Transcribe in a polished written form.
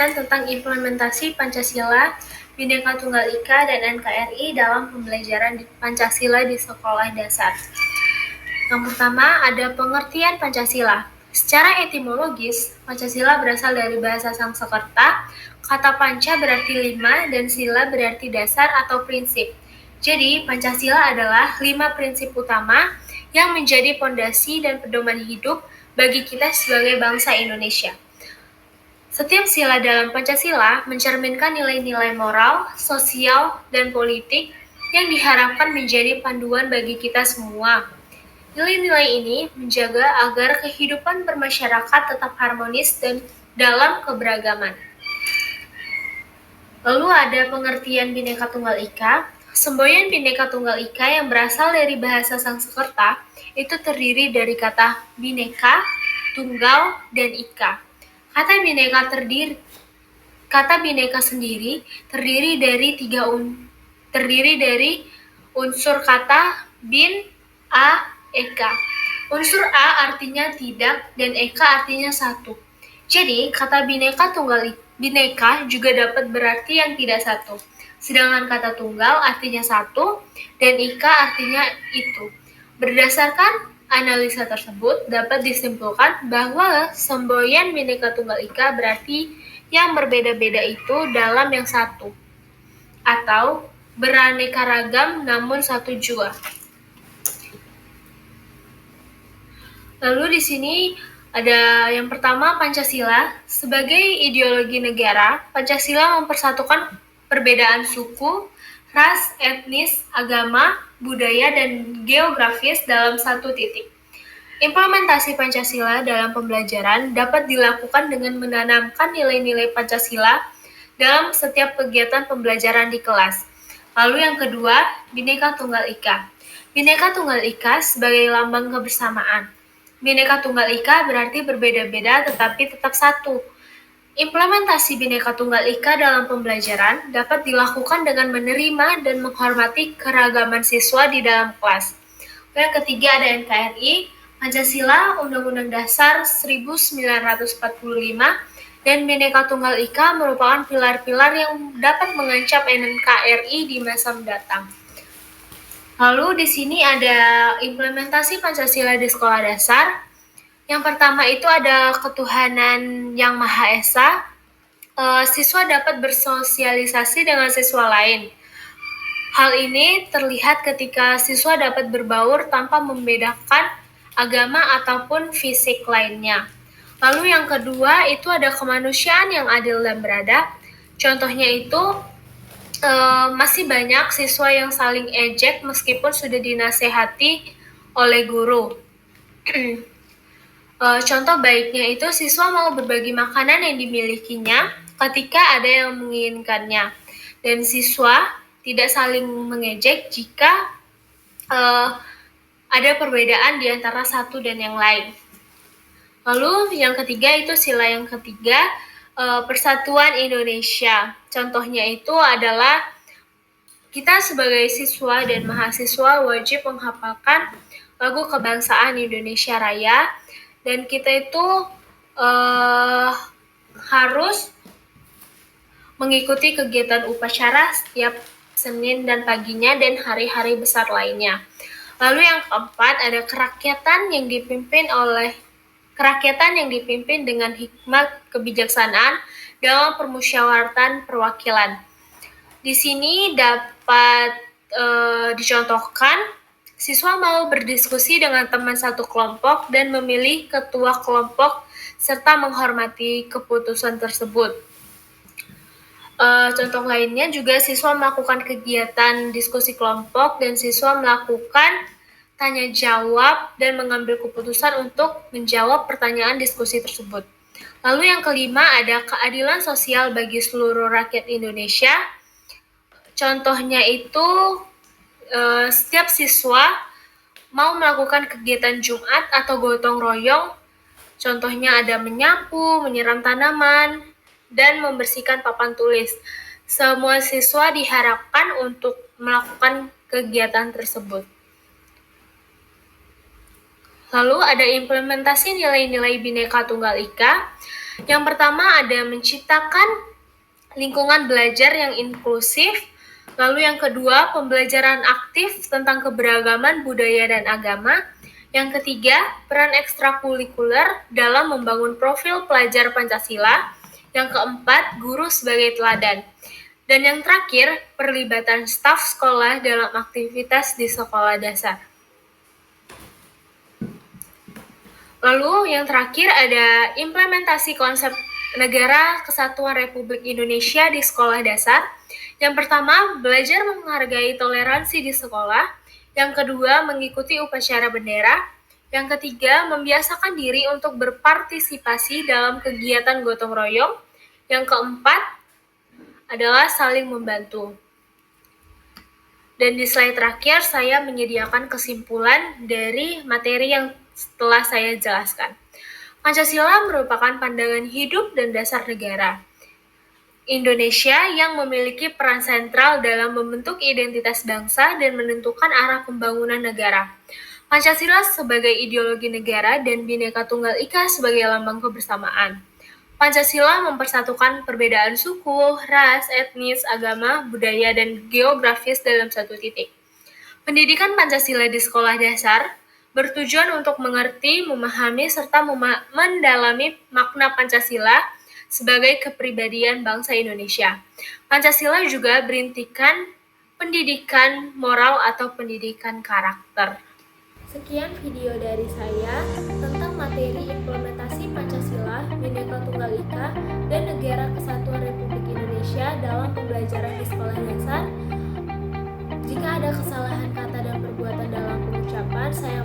menjelaskan tentang implementasi Pancasila, Bhinneka Tunggal Ika, dan NKRI dalam pembelajaran Pancasila di sekolah dasar. Yang pertama, ada pengertian Pancasila. Secara etimologis, Pancasila berasal dari bahasa Sanskerta. Kata panca berarti 5 dan sila berarti dasar atau prinsip. Jadi, Pancasila adalah 5 prinsip utama yang menjadi pondasi dan pedoman hidup bagi kita sebagai bangsa Indonesia. Setiap sila dalam Pancasila mencerminkan nilai-nilai moral, sosial, dan politik yang diharapkan menjadi panduan bagi kita semua. Nilai-nilai ini menjaga agar kehidupan bermasyarakat tetap harmonis dan dalam keberagaman. Lalu ada pengertian Bhinneka Tunggal Ika. Semboyan Bhinneka Tunggal Ika yang berasal dari bahasa Sanskerta itu terdiri dari kata Bhinneka, Tunggal, dan Ika. Kata Bhinneka sendiri terdiri dari unsur kata bin, a, eka. Unsur a artinya tidak dan eka artinya satu. Jadi kata Bhinneka juga dapat berarti yang tidak satu. Sedangkan kata tunggal artinya satu dan ika artinya itu. Berdasarkan analisa tersebut dapat disimpulkan bahwa semboyan Bhinneka Tunggal Ika berarti yang berbeda-beda itu dalam yang satu, atau beraneka ragam namun satu jua. Lalu di sini ada yang pertama Pancasila. Sebagai ideologi negara, Pancasila mempersatukan perbedaan suku, ras, etnis, agama, budaya, dan geografis dalam satu titik. Implementasi Pancasila dalam pembelajaran dapat dilakukan dengan menanamkan nilai-nilai Pancasila dalam setiap kegiatan pembelajaran di kelas. Lalu yang kedua, Bhinneka Tunggal Ika. Bhinneka Tunggal Ika sebagai lambang kebersamaan. Bhinneka Tunggal Ika berarti berbeda-beda tetapi tetap satu. Implementasi Bhinneka Tunggal Ika dalam pembelajaran dapat dilakukan dengan menerima dan menghormati keragaman siswa di dalam kelas. Yang ketiga ada NKRI, Pancasila, Undang-Undang Dasar 1945, dan Bhinneka Tunggal Ika merupakan pilar-pilar yang dapat mengancam NKRI di masa mendatang. Lalu di sini ada implementasi Pancasila di sekolah dasar. Yang pertama itu ada ketuhanan yang Maha Esa. Siswa dapat bersosialisasi dengan siswa lain. Hal ini terlihat ketika siswa dapat berbaur tanpa membedakan agama ataupun fisik lainnya. Lalu yang kedua itu ada kemanusiaan yang adil dan beradab. Contohnya itu masih banyak siswa yang saling ejek meskipun sudah dinasehati oleh guru. Contoh baiknya itu siswa mau berbagi makanan yang dimilikinya ketika ada yang menginginkannya. Dan siswa tidak saling mengejek jika ada perbedaan di antara satu dan yang lain. Lalu yang ketiga itu sila yang ketiga, Persatuan Indonesia. Contohnya itu adalah kita sebagai siswa dan mahasiswa wajib menghafalkan lagu kebangsaan Indonesia Raya, dan kita itu harus mengikuti kegiatan upacara setiap Senin dan paginya dan hari-hari besar lainnya. Lalu yang keempat ada kerakyatan yang dipimpin dengan hikmat kebijaksanaan dalam permusyawaratan perwakilan. Di sini dapat dicontohkan siswa mau berdiskusi dengan teman satu kelompok dan memilih ketua kelompok serta menghormati keputusan tersebut. Contoh lainnya juga siswa melakukan kegiatan diskusi kelompok dan siswa melakukan tanya jawab dan mengambil keputusan untuk menjawab pertanyaan diskusi tersebut. Lalu yang kelima ada keadilan sosial bagi seluruh rakyat Indonesia. Contohnya itu setiap siswa mau melakukan kegiatan Jumat atau gotong royong. Contohnya ada menyapu, menyiram tanaman, dan membersihkan papan tulis. Semua siswa diharapkan untuk melakukan kegiatan tersebut. Lalu ada implementasi nilai-nilai Bhinneka Tunggal Ika. Yang pertama ada menciptakan lingkungan belajar yang inklusif. Lalu yang kedua, pembelajaran aktif tentang keberagaman budaya dan agama. Yang ketiga, peran ekstrakurikuler dalam membangun profil pelajar Pancasila. Yang keempat, guru sebagai teladan. Dan yang terakhir, perlibatan staf sekolah dalam aktivitas di sekolah dasar. Lalu yang terakhir ada implementasi konsep Negara Kesatuan Republik Indonesia di sekolah dasar. Yang pertama, belajar menghargai toleransi di sekolah. Yang kedua, mengikuti upacara bendera. Yang ketiga, membiasakan diri untuk berpartisipasi dalam kegiatan gotong royong. Yang keempat adalah saling membantu. Dan di slide terakhir, saya menyediakan kesimpulan dari materi yang setelah saya jelaskan. Pancasila merupakan pandangan hidup dan dasar negara Indonesia yang memiliki peran sentral dalam membentuk identitas bangsa dan menentukan arah pembangunan negara. Pancasila sebagai ideologi negara dan Bhinneka Tunggal Ika sebagai lambang kebersamaan. Pancasila mempersatukan perbedaan suku, ras, etnis, agama, budaya, dan geografis dalam satu titik. Pendidikan Pancasila di sekolah dasar bertujuan untuk mengerti, memahami, serta mendalami makna Pancasila sebagai kepribadian bangsa Indonesia. Pancasila juga berintikan pendidikan moral atau pendidikan karakter. Sekian video dari saya tentang materi implementasi Pancasila, Bhinneka Tunggal Ika, dan Negara Kesatuan Republik Indonesia dalam pembelajaran di sekolah dasar. Jika ada kesalahan kata dan perbuatan dalam pengucapan, saya